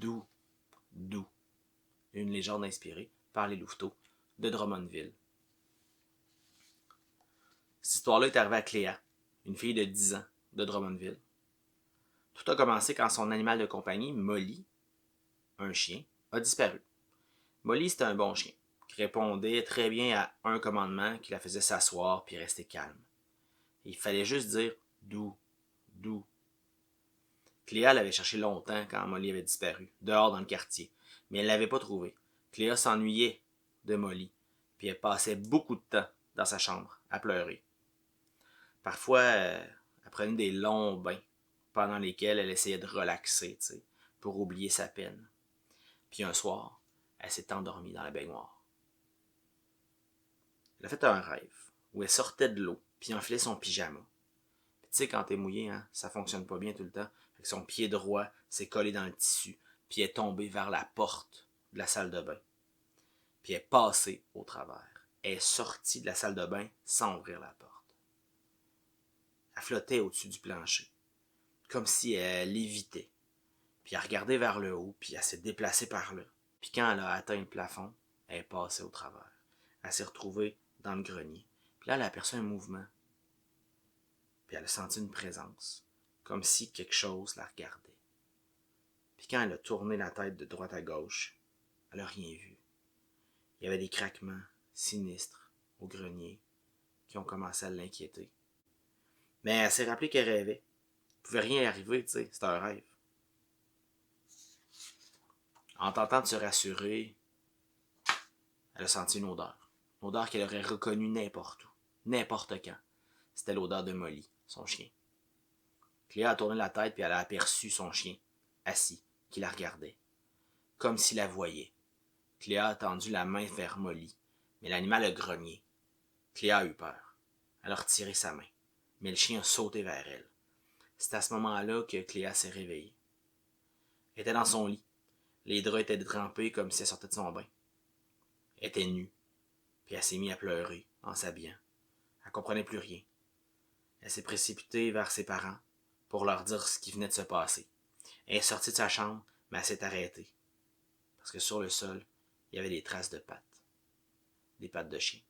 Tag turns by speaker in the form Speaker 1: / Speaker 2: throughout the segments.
Speaker 1: Doux, doux. Une légende inspirée par les louveteaux de Drummondville. Cette histoire-là est arrivée à Cléa, une fille de 10 ans de Drummondville. Tout a commencé quand son animal de compagnie, Molly, un chien, a disparu. Molly, c'était un bon chien, qui répondait très bien à un commandement qui la faisait s'asseoir puis rester calme. Il fallait juste dire « doux, doux ». Cléa l'avait cherché longtemps quand Molly avait disparu, dehors dans le quartier, mais elle ne l'avait pas trouvé. Cléa s'ennuyait de Molly, puis elle passait beaucoup de temps dans sa chambre à pleurer. Parfois, elle prenait des longs bains pendant lesquels elle essayait de relaxer, pour oublier sa peine. Puis un soir, elle s'est endormie dans la baignoire. Elle a fait un rêve où elle sortait de l'eau puis enfilait son pyjama. Tu sais, quand t'es mouillé, ça fonctionne pas bien tout le temps. Fait que son pied droit s'est collé dans le tissu, puis est tombé vers la porte de la salle de bain. Puis elle est passée au travers. Elle est sortie de la salle de bain sans ouvrir la porte. Elle flottait au-dessus du plancher, comme si elle lévitait. Puis elle regardait vers le haut, puis elle s'est déplacée par là. Puis quand elle a atteint le plafond, elle est passée au travers. Elle s'est retrouvée dans le grenier. Puis là, elle a aperçu un mouvement. Puis elle a senti une présence, comme si quelque chose la regardait. Puis quand elle a tourné la tête de droite à gauche, elle n'a rien vu. Il y avait des craquements sinistres au grenier qui ont commencé à l'inquiéter. Mais elle s'est rappelée qu'elle rêvait. Il ne pouvait rien y arriver, tu sais, c'était un rêve. En tentant de se rassurer, elle a senti une odeur. Une odeur qu'elle aurait reconnue n'importe où, n'importe quand. C'était l'odeur de Molly, son chien. Cléa a tourné la tête puis elle a aperçu son chien, assis, qui la regardait. Comme s'il la voyait. Cléa a tendu la main vers Molly, mais l'animal a grogné. Cléa a eu peur. Elle a retiré sa main, mais le chien a sauté vers elle. C'est à ce moment-là que Cléa s'est réveillée. Elle était dans son lit. Les draps étaient trempés comme si elle sortait de son bain. Elle était nue, puis elle s'est mise à pleurer en s'habillant. Elle comprenait plus rien. Elle s'est précipitée vers ses parents pour leur dire ce qui venait de se passer. Elle est sortie de sa chambre, mais elle s'est arrêtée. Parce que sur le sol, il y avait des traces de pattes. Des pattes de chien.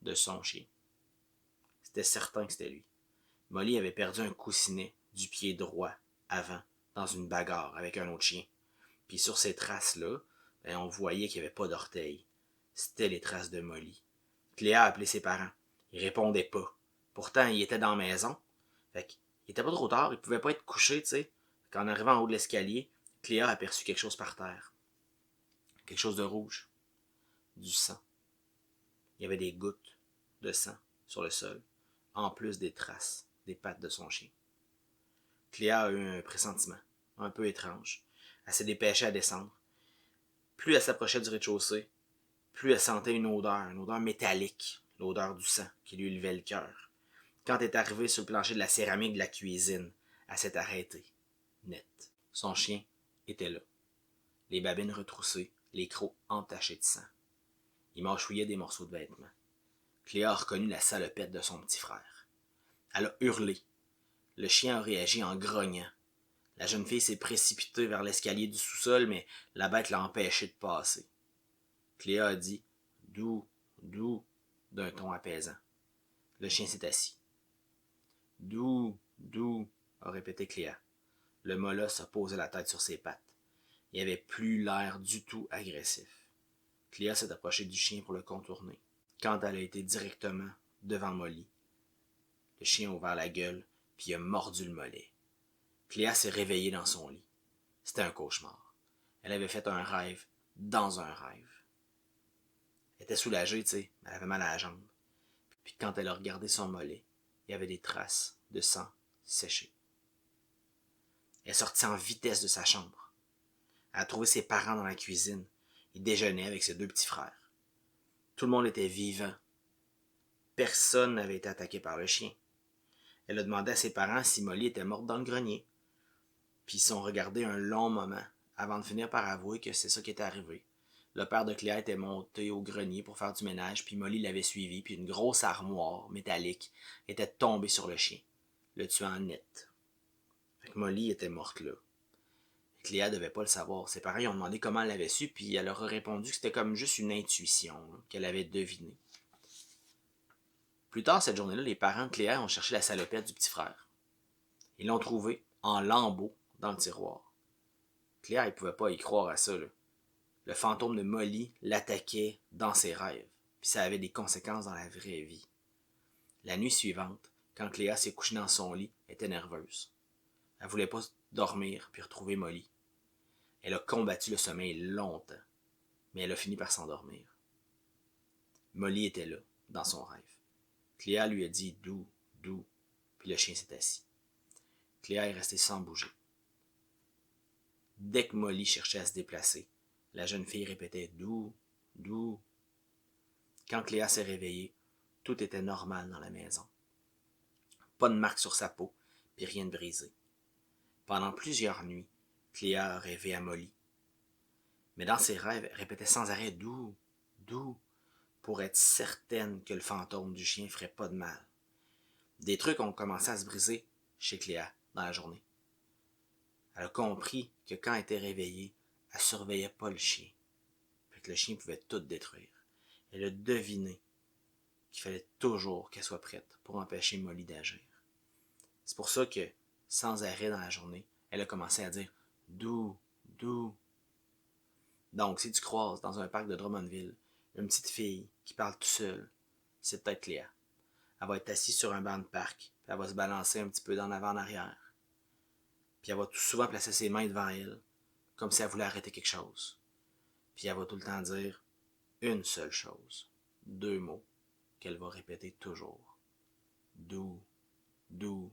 Speaker 1: De son chien. C'était certain que c'était lui. Molly avait perdu un coussinet du pied droit avant, dans une bagarre avec un autre chien. Puis sur ces traces-là, on voyait qu'il n'y avait pas d'orteils. C'était les traces de Molly. Cléa a appelé ses parents. Ils répondaient pas. Pourtant, il était dans la maison. Fait qu'il était pas trop tard, il pouvait pas être couché, tu sais. En arrivant en haut de l'escalier, Cléa a aperçu quelque chose par terre. Quelque chose de rouge. Du sang. Il y avait des gouttes de sang sur le sol, en plus des traces des pattes de son chien. Cléa a eu un pressentiment, un peu étrange. Elle s'est dépêchée à descendre. Plus elle s'approchait du rez-de-chaussée, plus elle sentait une odeur métallique, l'odeur du sang qui lui levait le cœur. Quand elle est arrivée sur le plancher de la céramique de la cuisine, elle s'est arrêtée, net. Son chien était là, les babines retroussées, les crocs entachés de sang. Il mâchouillait des morceaux de vêtements. Cléa a reconnu la salopette de son petit frère. Elle a hurlé. Le chien a réagi en grognant. La jeune fille s'est précipitée vers l'escalier du sous-sol, mais la bête l'a empêchée de passer. Cléa a dit « Doux, doux » d'un ton apaisant. Le chien s'est assis. « Doux, doux » a répété Cléa. Le molosse a posé la tête sur ses pattes. Il n'avait plus l'air du tout agressif. Cléa s'est approchée du chien pour le contourner. Quand elle a été directement devant Molly, le chien a ouvert la gueule puis a mordu le mollet. Cléa s'est réveillée dans son lit. C'était un cauchemar. Elle avait fait un rêve dans un rêve. Elle était soulagée, tu sais, mais elle avait mal à la jambe. Puis quand elle a regardé son mollet, il y avait des traces de sang séché. Elle est sortie en vitesse de sa chambre. Elle a trouvé ses parents dans la cuisine. Ils déjeunaient avec ses deux petits frères. Tout le monde était vivant. Personne n'avait été attaqué par le chien. Elle a demandé à ses parents si Molly était morte dans le grenier. Puis ils se sont regardés un long moment avant de finir par avouer que c'est ça qui était arrivé. Le père de Cléa était monté au grenier pour faire du ménage, puis Molly l'avait suivi, puis une grosse armoire métallique était tombée sur le chien, le tuant net. Fait que Molly était morte là. Cléa devait pas le savoir. Ses parents lui ont demandé comment elle l'avait su, puis elle leur a répondu que c'était comme juste une intuition, là, qu'elle avait devinée. Plus tard cette journée-là, les parents de Cléa ont cherché la salopette du petit frère. Ils l'ont trouvée en lambeaux dans le tiroir. Cléa, elle pouvait pas y croire à ça, là. Le fantôme de Molly l'attaquait dans ses rêves, puis ça avait des conséquences dans la vraie vie. La nuit suivante, quand Cléa s'est couchée dans son lit, elle était nerveuse. Elle voulait pas dormir puis retrouver Molly. Elle a combattu le sommeil longtemps, mais elle a fini par s'endormir. Molly était là, dans son rêve. Cléa lui a dit « doux, doux », puis le chien s'est assis. Cléa est restée sans bouger. Dès que Molly cherchait à se déplacer, la jeune fille répétait « doux, doux ». Quand Cléa s'est réveillée, tout était normal dans la maison. Pas de marque sur sa peau, puis rien de brisé. Pendant plusieurs nuits, Cléa a rêvé à Molly. Mais dans ses rêves, elle répétait sans arrêt « doux, doux », pour être certaine que le fantôme du chien ferait pas de mal. Des trucs ont commencé à se briser chez Cléa dans la journée. Elle a compris que quand elle était réveillée, elle surveillait pas le chien. Fait que le chien pouvait tout détruire. Elle a deviné qu'il fallait toujours qu'elle soit prête pour empêcher Molly d'agir. C'est pour ça que, sans arrêt dans la journée, elle a commencé à dire « doux, doux ». Donc, si tu croises dans un parc de Drummondville une petite fille qui parle tout seule, c'est peut-être Cléa. Elle va être assise sur un banc de parc, puis elle va se balancer un petit peu d'en avant en arrière. Puis elle va tout souvent placer ses mains devant elle, comme si elle voulait arrêter quelque chose. Puis elle va tout le temps dire une seule chose, 2 mots, qu'elle va répéter toujours. Doux, doux,